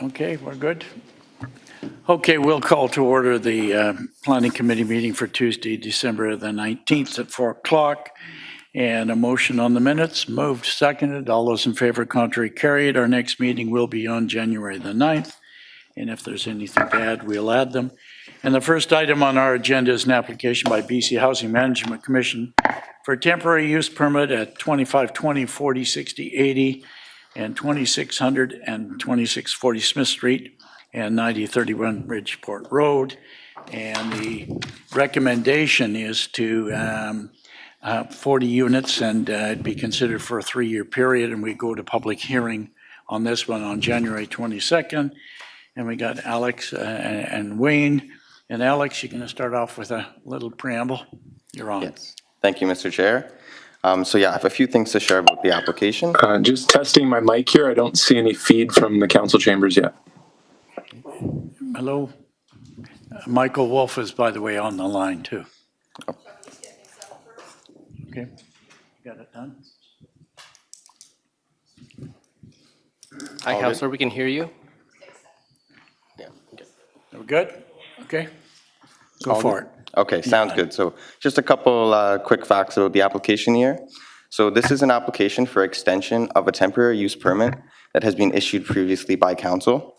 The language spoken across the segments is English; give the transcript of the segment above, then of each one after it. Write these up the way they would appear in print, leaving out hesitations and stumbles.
Okay, we're good. Okay, we'll call to order the Planning Committee meeting for Tuesday, December the 19th at 4 o'clock. And a motion on the minutes, moved, seconded. All those in favor, contrary, carried. Our next meeting will be on January the 9th. And if there's anything to add, we'll add them. And the first item on our agenda is an application by BC Housing Management Commission for a temporary use permit at 2520, 40, 60, 80, and 2600 and 2640 Smith Street and 9031 Bridgeport Road. And the recommendation is to 40 units, and it'd be considered for a 3-year period, and we go to public hearing on this one on January 22nd. And we got Alex and Wayne. And Alex, you're going to start off with a little preamble. You're on. Yes. Thank you, Mr. Chair. I have a few things to share about the application. Just testing my mic here. I don't see any feed from the council chambers yet. Hello. Michael Wolf is, by the way, on the line too. Oh. Okay. Got it done? Hi, Councillor. We can hear you. Yeah. Okay. We're good? Okay. Go for it. Okay, sounds good. So just a couple quick facts about the application here. So this is an application for extension of a temporary use permit that has been issued previously by council.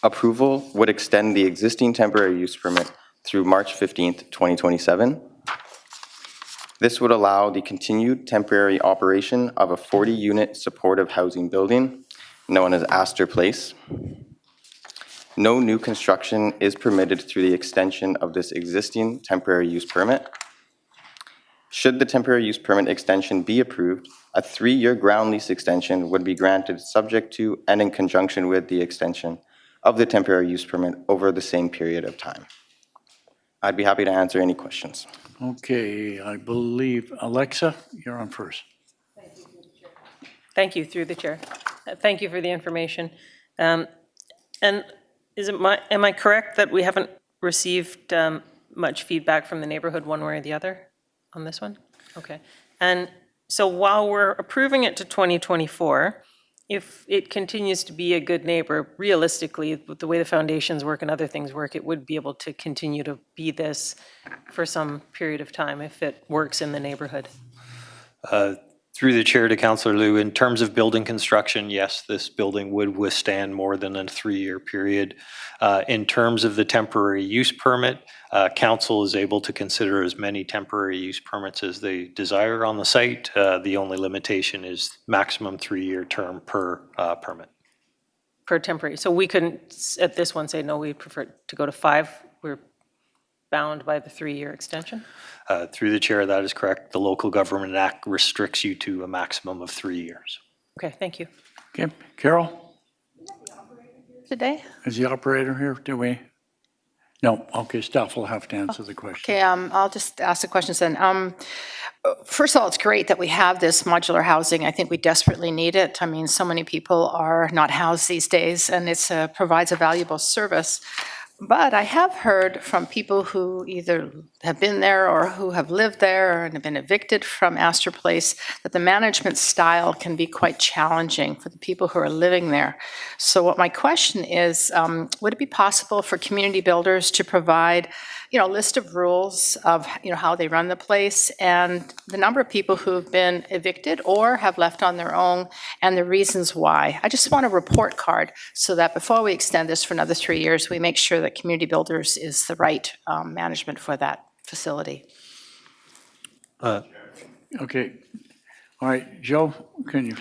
Approval would extend the existing temporary use permit through March 15th, 2027. This would allow the continued temporary operation of a 40-unit supportive housing building known as Astor Place. No new construction is permitted through the extension of this existing temporary use permit. Should the temporary use permit extension be approved, a 3-year ground lease extension would be granted subject to and in conjunction with the extension of the temporary use permit over the same period of time. I'd be happy to answer any questions. Okay, I believe, Alexa, you're on first. Thank you, through the chair. Thank you for the information. And am I correct that we haven't received much feedback from the neighborhood one way or the other on this one? Okay. And so while we're approving it to 2024, if it continues to be a good neighbor, realistically, with the way the foundations work and other things work, it would be able to continue to be this for some period of time if it works in the neighborhood. Through the chair to Councillor Liu, in terms of building construction, yes, this building would withstand more than a 3-year period. In terms of the temporary use permit, council is able to consider as many temporary use permits as they desire on the site. The only limitation is maximum 3-year term per permit. Per temporary. So we couldn't, at this one, say, no, we prefer to go to 5. We're bound by the 3-year extension? Through the chair, that is correct. The Local Government Act restricts you to a maximum of 3 years. Okay, thank you. Okay, Carol? Today? Is the operator here? Do we? No, okay, staff will have to answer the question. Okay, I'll just ask the questions then. First of all, it's great that we have this modular housing. I think we desperately need it. I mean, so many people are not housed these days, and it provides a valuable service. But I have heard from people who either have been there or who have lived there and have been evicted from Astor Place that the management style can be quite challenging for the people who are living there. So what my question is, would it be possible for community builders to provide a list of rules of how they run the place and the number of people who have been evicted or have left on their own and the reasons why? I just want a report card so that before we extend this for another 3 years, we make sure that community builders is the right management for that facility. Okay. All right, Joe, can you?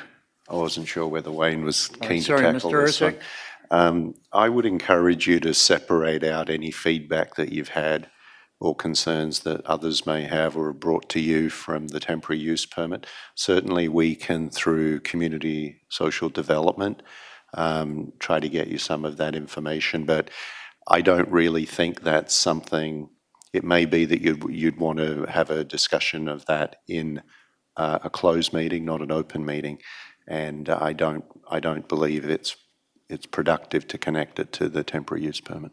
I wasn't sure whether Wayne was keen Sorry, to tackle Mr. this Ersic. one. I would encourage you to separate out any feedback that you've had or concerns that others may have or are brought to you from the temporary use permit. Certainly we can, through community social development, try to get you some of that information, but I don't really think that's something. It may be that you'd want to have a discussion of that in a closed meeting, not an open meeting, and I don't believe it's productive to connect it to the temporary use permit.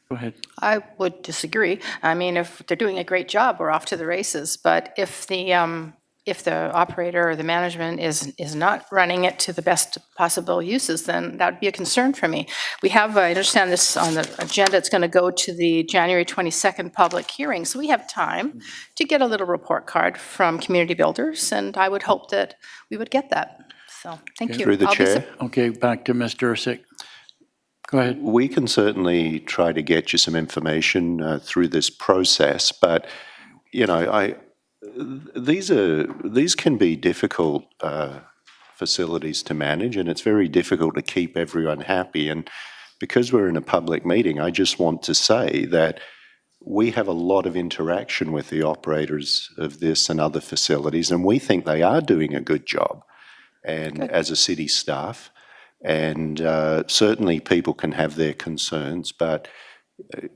Go ahead. I would disagree. I mean, if they're doing a great job, we're off to the races. But if the if the operator or the management is not running it to the best possible uses, then that would be a concern for me. We have, I understand this on the agenda, it's going to go to the January 22nd public hearing, so we have time to get a little report card from community builders, and I would hope that we would get that. So, thank you. Through the I'll be chair, Okay, back to Mr. Ursick. Go ahead. we can certainly try to get you some information through this process, but, you know, these can be difficult facilities to manage, and it's very difficult to keep everyone happy. And because we're in a public meeting, I just want to say that we have a lot of interaction with the operators of this and other facilities, and we think they are doing a good job, and as a city staff. And certainly people can have their concerns, but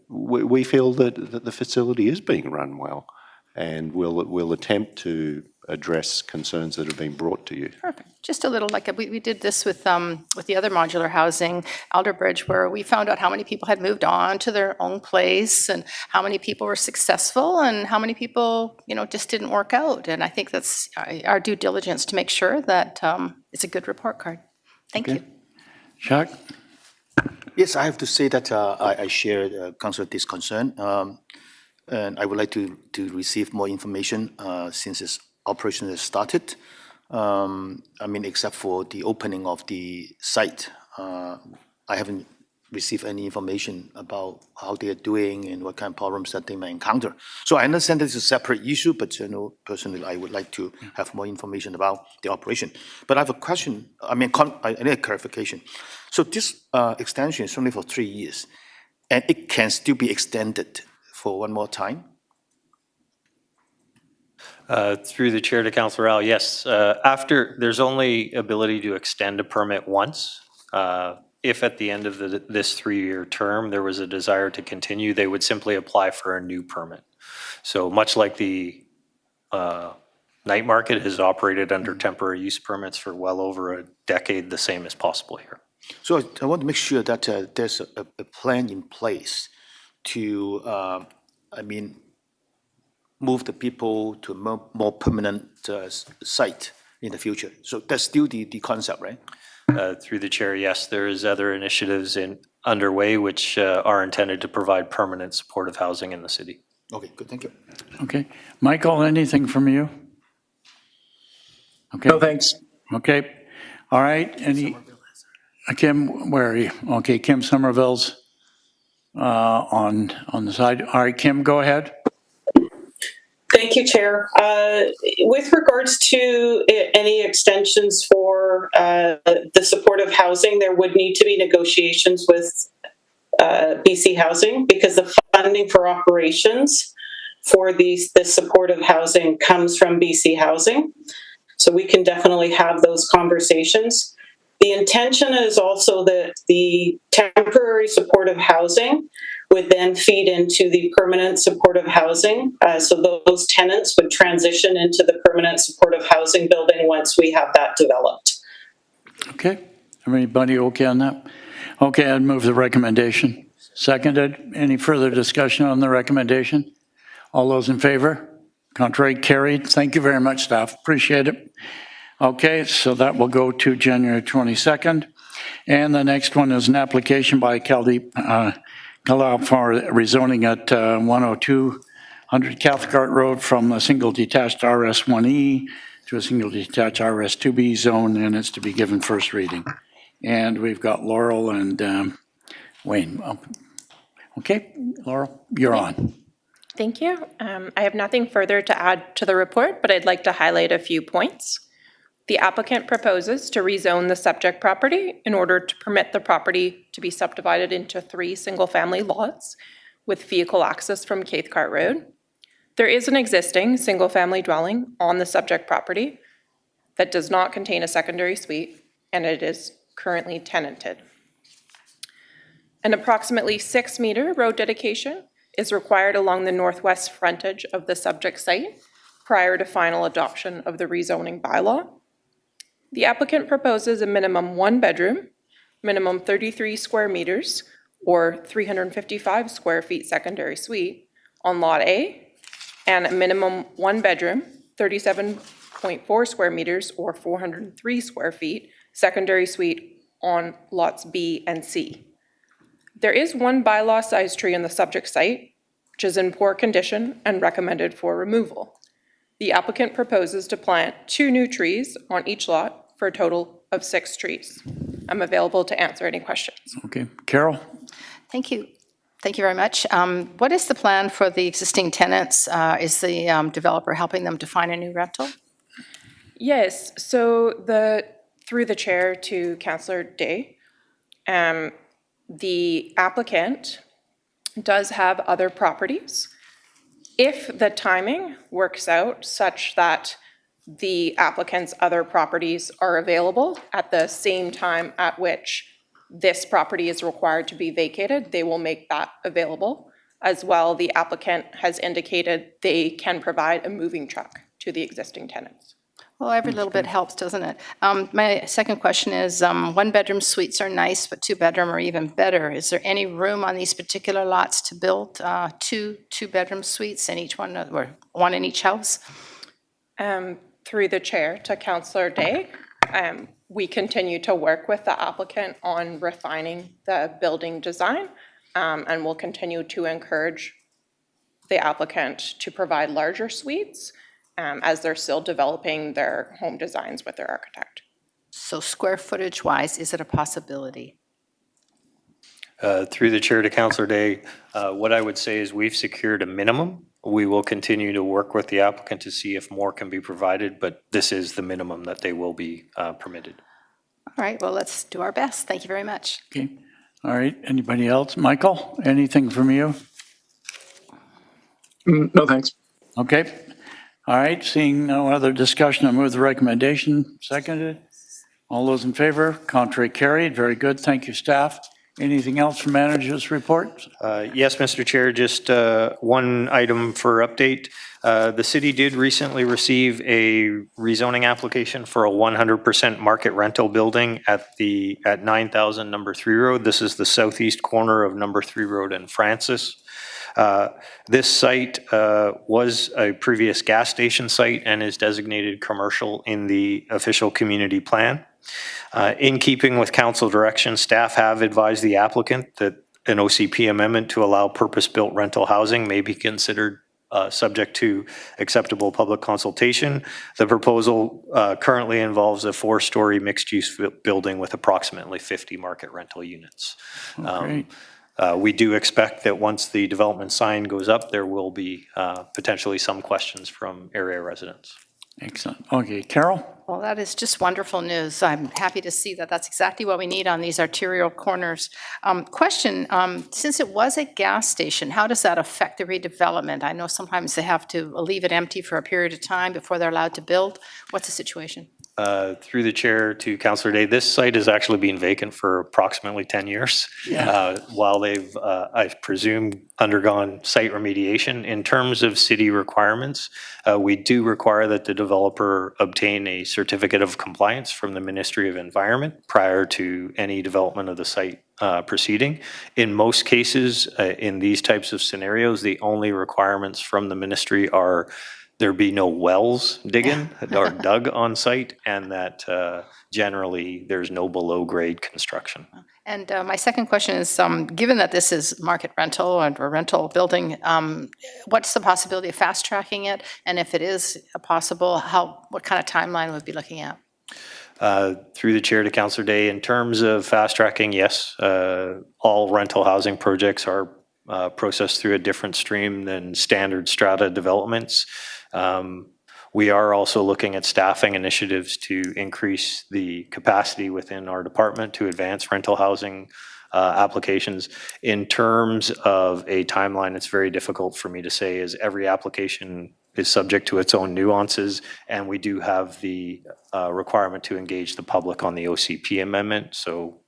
we feel that the facility is being run well, and we'll attempt to address concerns that have been brought to you. Perfect. Just a little, like, we did this with the other modular housing, Alderbridge, where we found out how many people had moved on to their own place, and how many people were successful, and how many people, you know, just didn't work out. And I think that's our due diligence to make sure that it's a good report card. Thank you. Jacques? Yes, I have to say that I share Councillor Dick's concern, and I would like to receive more information since its operation has started. I mean, except for the opening of the site, I haven't received any information about how they are doing and what kind of problems that they may encounter. So I understand this is a separate issue, but you know, personally, I would like to have more information about the operation. But I have a question. I mean, I need a clarification. So this extension is only for 3 years, and it can still be extended for one more time? Through the chair to Councillor Al, yes. There's only ability to extend a permit once. If at the end of this 3-year term, there was a desire to continue, they would simply apply for a new permit. So much like the night market has operated under temporary use permits for well over a decade, the same is possible here. So I want to make sure that there's a plan in place to, I mean, move the people to a more permanent site in the future. So that's still the concept, right? Through the chair, yes, there is other initiatives underway which are intended to provide permanent supportive housing in the city. Okay, good, thank you. Okay. Michael, anything from you? Okay. No, thanks. Okay. All right. Kim, where are you? Okay, Kim Somerville's on the side. All right, Kim, go ahead. Thank you, Chair. With regards to any extensions for the supportive housing, there would need to be negotiations with BC Housing, because the funding for operations for this supportive housing comes from BC Housing. So we can definitely have those conversations. The intention is also that the temporary supportive housing would then feed into the permanent supportive housing. So those tenants would transition into the permanent supportive housing building once we have that developed. Okay. Everybody okay on that? Okay, I'd move the recommendation. Seconded. Any further discussion on the recommendation? All those in favor? Contrary? Carried. Thank you very much, staff. Appreciate it. Okay, so that will go to January 22nd. And the next one is an application by Caldeep Kalau for rezoning at 10200 Cathcart Road from a single detached RS1E to a single detached RS2B zone, and it's to be given first reading. And we've got Laurel and Wayne. Okay, Laurel, you're on. Thank you. I have nothing further to add to the report, but I'd like to highlight a few points. The applicant proposes to rezone the subject property in order to permit the property to be subdivided into 3 single-family lots with vehicle access from Cathcart Road. There is an existing single-family dwelling on the subject property that does not contain a secondary suite, and it is currently tenanted. An approximately 6-meter road dedication is required along the northwest frontage of the subject site prior to final adoption of the rezoning bylaw. The applicant proposes a minimum 1-bedroom, minimum 33 square meters, or 355 square feet secondary suite on Lot A, and a minimum 1-bedroom, 37 0.4 square meters or 403 square feet secondary suite on lots B and C. There is one bylaw size tree in the subject site, which is in poor condition and recommended for removal. The applicant proposes to plant 2 new trees on each lot for a total of 6 trees. I'm available to answer any questions. Okay, Carol? Thank you. Thank you very much. What is the plan for the existing tenants? Is the developer helping them to find a new rental? Yes, so through the chair to Councillor Day, the applicant does have other properties. If the timing works out such that the applicant's other properties are available at the same time at which this property is required to be vacated, they will make that available. As well, the applicant has indicated they can provide a moving truck to the existing tenants. Well, every little bit helps, doesn't it? My second question is, 1-bedroom suites are nice, but 2-bedroom are even better. Is there any room on these particular lots to build 2 2-bedroom suites in each one, or one in each house? Through the chair to Councillor Day, we continue to work with the applicant on refining the building design, and we'll continue to encourage the applicant to provide larger suites as they're still developing their home designs with their architect. So square footage-wise, is it a possibility? Through the chair to Councillor Day, what I would say is we've secured a minimum. We will continue to work with the applicant to see if more can be provided, but this is the minimum that they will be permitted. All right, well, let's do our best. Thank you very much. Okay, all right, anybody else? Michael, anything from you? No, thanks. Okay, all right, seeing no other discussion, I move the recommendation. Seconded. All those in favor? Contrary carried. Very good, thank you, staff. Anything else from managers' report? Yes, Mr. Chair, just one item for update. The city did recently receive a rezoning application for a 100% market rental building at 9,000 Number 3 Road. This is the southeast corner of Number 3 Road and Francis. This site was a previous gas station site and is designated commercial in the official community plan. In keeping with council direction, staff have advised the applicant that an OCP amendment to allow purpose-built rental housing may be considered subject to acceptable public consultation. The proposal currently involves a 4-story mixed-use building with approximately 50 market rental units. Great. We do expect that once the development sign goes up, there will be potentially some questions from area residents. Excellent. Okay, Carol? Well, that is just wonderful news. I'm happy to see that that's exactly what we need on these arterial corners. Question, since it was a gas station, how does that affect the redevelopment? I know sometimes they have to leave it empty for a period of time before they're allowed to build. What's the situation? Through the chair to Councillor Day, this site has actually been vacant for approximately 10 years. Yeah. While they've, I presume, undergone site remediation. In terms of city requirements, we do require that the developer obtain a certificate of compliance from the Ministry of Environment prior to any development of the site proceeding. In most cases, in these types of scenarios, the only requirements from the ministry are there be no wells digging or dug on site, and that generally there's no below-grade construction. And my second question is, given that this is market rental or a rental building, what's the possibility of fast-tracking it? And if it is possible, what kind of timeline would we be looking at? Through the chair to Councillor Day, in terms of fast-tracking, yes, all rental housing projects are processed through a different stream than standard strata developments. We are also looking at staffing initiatives to increase the capacity within our department to advance rental housing applications. In terms of a timeline, it's very difficult for me to say, as every application is subject to its own nuances, and we do have the requirement to engage the public on the OCP amendment. So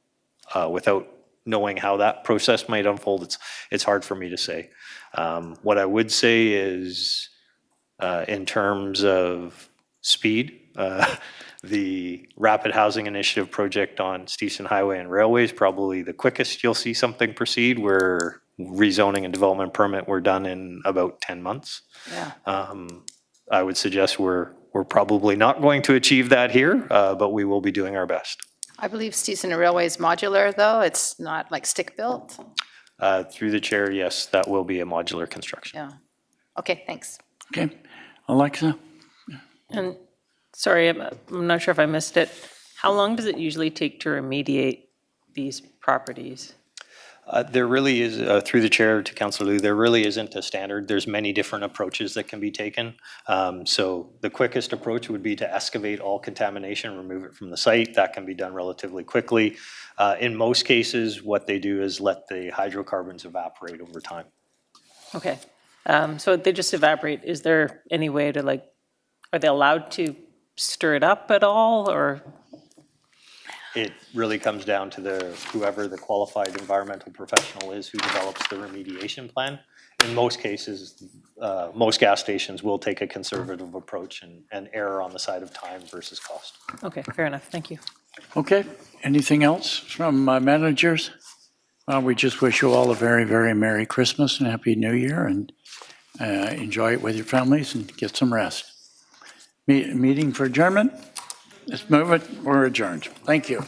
without knowing how that process might unfold, it's hard for me to say. What I would say is, in terms of speed, the Rapid Housing Initiative project on Steveston Highway and Railway is probably the quickest you'll see something proceed, where rezoning and development permit were done in about 10 months. Yeah. I would suggest we're we're probably not going to achieve that here, but we will be doing our best. I believe Season Railway is modular, though. It's not like stick-built. Through the chair, yes, that will be a modular construction. Yeah. Okay, thanks. Okay. Alexa? And, sorry, I'm not sure if I missed it. How long does it usually take to remediate these properties? There really is, through the chair to Councillor Liu, there really isn't a standard. There's many different approaches that can be taken. So the quickest approach would be to excavate all contamination, remove it from the site. That can be done relatively quickly. In most cases, what they do is let the hydrocarbons evaporate over time. Okay. So they just evaporate. Is there any way to are they allowed to stir it up at all, or? It really comes down to whoever the qualified environmental professional is who develops the remediation plan. In most cases, most gas stations will take a conservative approach and err on the side of time versus cost. Okay, fair enough. Thank you. Okay. Anything else from managers? Well, we just wish you all a very, very Merry Christmas and Happy New Year, and enjoy it with your families and get some rest. Meeting for adjournment? Let's move it. We're adjourned. Thank you.